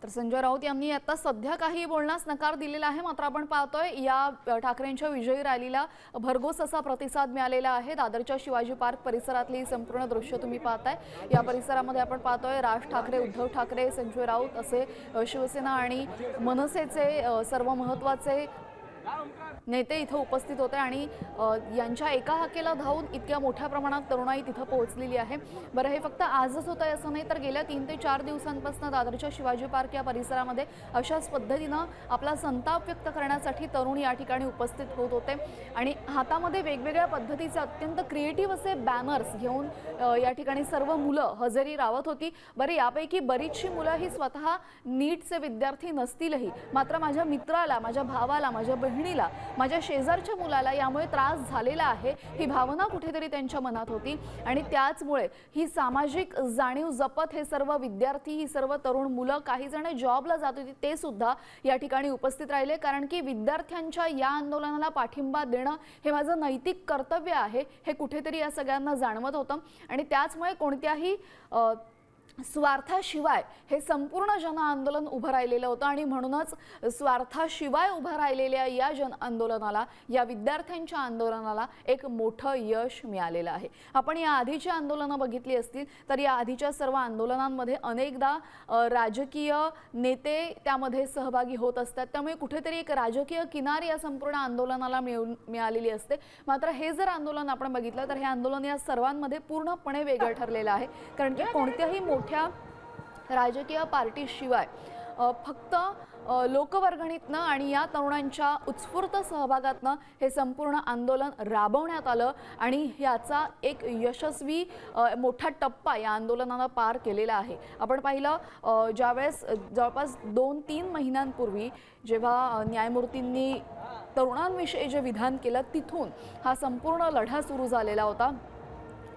तर संजय राऊत यांनी आता सध्या काही बोलण्यास नकार दिलेला आहे। मात्र आपण पाहतोय या ठाकरेंच्या विजयी रॅलीला भरघोस असा प्रतिसाद मिळालेला आहे। दादरच्या शिवाजी पार्क परिसरातली संपूर्ण दृश्य तुम्ही पाहताय। या परिसरामध्ये आपण पाहतोय राज ठाकरे, उद्धव ठाकरे, संजय राऊत असे शिवसेना आणि मनसेचे सर्व महत्त्वाचे नेते इथं उपस्थित होते आणि यांच्या एका हाकेला धावून इतक्या मोठ्या प्रमाणात तरुणाई तिथं पोहोचलेली आहे। बरं, हे फक्त आजच होतं असं नाही, तर गेल्या 3 ते 4 दिवसांपासून दादरच्या शिवाजी पार्क या परिसरामध्ये अशाच पद्धतीनं आपला संताप व्यक्त करण्यासाठी तरुण या ठिकाणी उपस्थित होत होते आणि हातामध्ये वेगवेगळ्या पद्धतीचे अत्यंत क्रिएटिव्ह असे बॅनर्स घेऊन या ठिकाणी सर्व मुलं हजेरी लावत होती। बरं, यापैकी बरीचशी मुलं ही स्वतः नीटचे विद्यार्थी नसतीलही, मात्र माझ्या मित्राला, माझ्या भावाला, माझ्या बहिणीला, माझ्या शेजारच्या मुलाला यामुळे त्रास झालेला आहे ही भावना कुठेतरी त्यांच्या मनात होती आणि त्याचमुळे ही सामाजिक जाणीव जपत हे सर्व विद्यार्थी, ही सर्व तरुण मुलं, काही जण जॉबला जात होती ते सुद्धा या ठिकाणी उपस्थित राहिले, कारण की विद्यार्थ्यांच्या या आंदोलनाला पाठिंबा देणं हे माझं नैतिक कर्तव्य आहे हे कुठेतरी या सगळ्यांना जाणवत होतं आणि त्याचमुळे कोणत्याही स्वार्थाशिवाय हे संपूर्ण जन आंदोलन उभं राहिलेलं होतं आणि म्हणूनच स्वार्थाशिवाय उभं राहिलेल्या या जन आंदोलनाला, या विद्यार्थ्यांच्या आंदोलनाला एक मोठं यश मिळालेलं आहे। आपण या आधीची आंदोलनं बघितली असतील तर या आधीच्या सर्व आंदोलनांमध्ये अनेकदा राजकीय नेते त्यामध्ये सहभागी होत असतात, त्यामुळे कुठेतरी एक राजकीय किनार या संपूर्ण आंदोलनाला मिळालेली असते। मात्र हे जर आंदोलन आपण बघितलं तर हे आंदोलन या सर्वांमध्ये पूर्णपणे वेगळं ठरलेलं आहे, कारण की कोणत्याही मोठ्या राजकीय पार्टीशिवाय फक्त लोकवर्गणीतनं आणि या तरुणांच्या उत्स्फूर्त सहभागातनं हे संपूर्ण आंदोलन राबवण्यात आलं आणि याचा एक यशस्वी मोठा टप्पा या आंदोलनानं पार केलेला आहे। आपण पाहिलं ज्यावेळेस जवळपास 2-3 महिन्यांपूर्वी जेव्हा न्यायमूर्तींनी तरुणांविषयी जे विधान केलं तिथून हा संपूर्ण लढा सुरू झालेला होता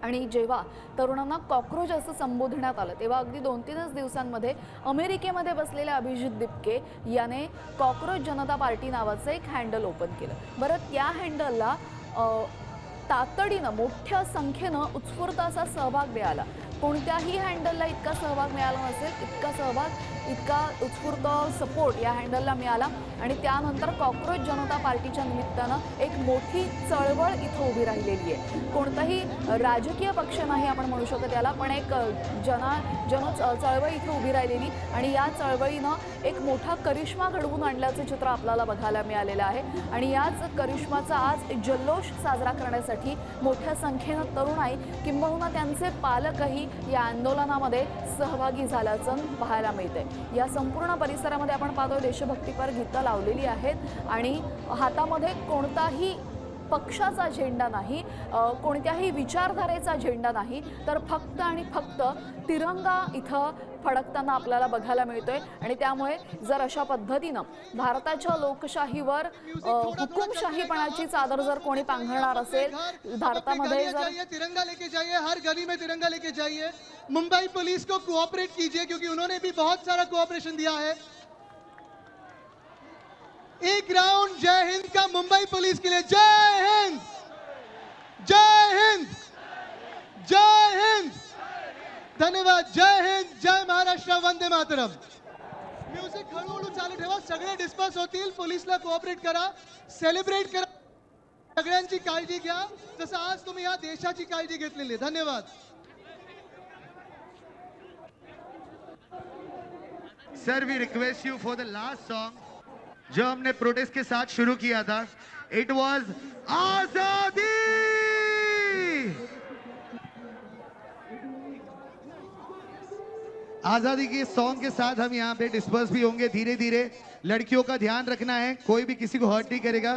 आणि जेव्हा तरुणांना कॉकरोच असं संबोधण्यात आलं तेव्हा अगदी 2-3 दिवसांमध्ये अमेरिकेमध्ये बसलेल्या अभिजित दिपके याने कॉकरोच जनता पार्टी नावाचं एक हँडल ओपन केलं। बरं, त्या हँडलला तातडीनं मोठ्या संख्येनं उत्स्फूर्त असा सहभाग मिळाला। कोणत्याही हँडलला इतका सहभाग मिळाला नसेल, इतका उत्स्फूर्त सपोर्ट या हँडलला मिळाला आणि त्यानंतर कॉकरोच जनता पार्टीच्या निमित्तानं एक मोठी चळवळ इथं उभी राहिलेली आहे। कोणताही राजकीय पक्ष नाही आपण म्हणू शकत याला, पण एक चळवळ इथं उभी राहिलेली आणि या चळवळीनं एक मोठा करिश्मा घडवून आणल्याचं चित्र आपल्याला बघायला मिळालेलं आहे आणि याच करिश्माचा आज जल्लोष साजरा करण्यासाठी मोठ्या संख्येनं तरुण आहे, किंबहुना त्यांचे पालकही या आंदोलनामध्ये सहभागी झाल्याचं पाहायला मिळते। या संपूर्ण परिसरामध्ये आपण पाहतोय देशभक्तीपर गीतं लावलेली आहेत आणि हातामध्ये कोणताही पक्षाचा झेंडा नाही, कोणत्याही विचारधारेचा झेंडा नाही, तर फक्त आणि फक्त तिरंगा इथं फडकताना आपल्याला बघायला मिळतोय आणि त्यामुळे जर अशा पद्धतीनं भारताच्या लोकशाहीवर हुकुमशाहीपणाची चादर जर कोणी पांघरणार असेल, भारतामध्ये जर तिरंगा लेके जाइए, हर गली में तिरंगा लेके जाइए। मुंबई पुलिस को कोऑपरेट कीजिए क्योंकि उन्होंने भी बहुत सारा कोऑपरेशन दिया है। एक राउंड जय हिंद का मुंबई पुलिस के लिए। जय हिंद, जय हिंद, जय हिंद, धन्यवाद। जय हिंद, जय महाराष्ट्र, वंदे मातरम। म्युझिक हळूहळू चालू ठेवा, सगळे डिस्पर्स होतील। पोलिसला कोऑपरेट करा, सेलिब्रेट करा, सगळ्यांची काळजी घ्या जसं आज तुम्ही या देशाची काळजी घेतलेली। धन्यवाद। Sir, we request you for the last song जो हमने प्रोटेस्ट के साथ शुरू किया था। इट वॉज आजादी। आजादी के सॉन्ग के साथ हम यहाँ पे डिस्पर्स भी होंगे धीरे धीरे। लड़कियों का ध्यान रखना है, कोई भी किसी को हर्ट नहीं करेगा।